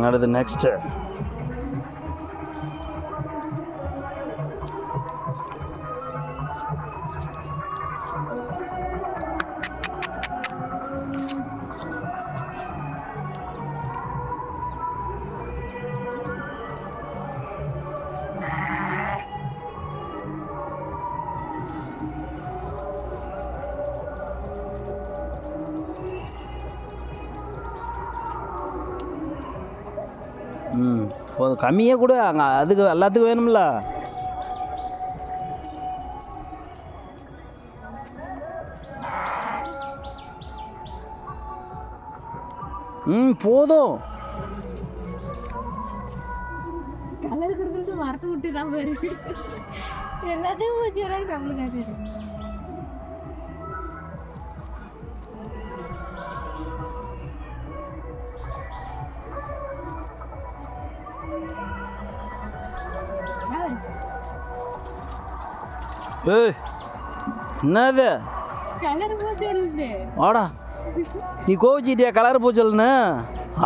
அடுத்து நெக்ஸ்ட்டு போதும், கம்மியாக கூட அங்கே அதுக்கு எல்லாத்துக்கும் வேணும்ல. போதும். கலர் கொடுத்து மரத்தை விட்டு தான் பாரு எல்லாத்தையும் ஊற்றிடுறாங்க நம்மளுக்கு. ஏய் என்னது கலர் பூச்சி ஆடா, நீ கோவிச்சிட்டியா கலர் பூச்சல்னு?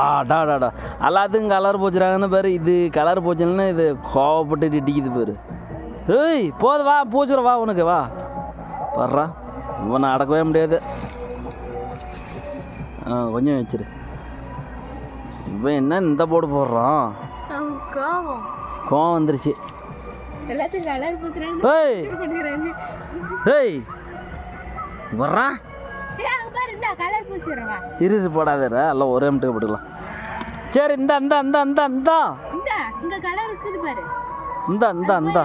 ஆடாடாடா, எல்லாத்துக்கும் கலர் பூச்சுறாங்கன்னு பேர். இது கலர் பூச்சல்னு இது கோவப்பட்டு இடிக்குது பேர். ஏய் போது வா, பூச்சுற வா, உனக்கு வா வர்றா. இவனை அடக்கவே முடியாது. கொஞ்சம் வச்சிரு. இவன் என்ன இந்த போடு போடுறான்? கோவம் வந்துருச்சு. எல்லாத்துக்கும் கலர் பூசுறாங்க. ஏய் ஏய் வர்றா, இரு போடாதரா, எல்லாம் ஒரே மட்டும் போட்டுக்கலாம். சரி இந்த இந்த இந்த இந்த இந்த கலர் இருக்குது பாரு. இந்த இந்த இந்த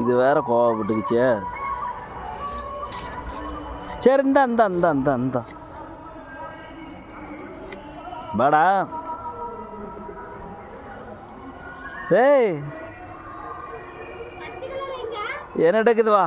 இது வேற கோவப்பட்டுக்குச்சே. சரி இந்த இந்த இந்த இந்த இந்த பாடா. ஏய் என்ன எடுக்குது வா.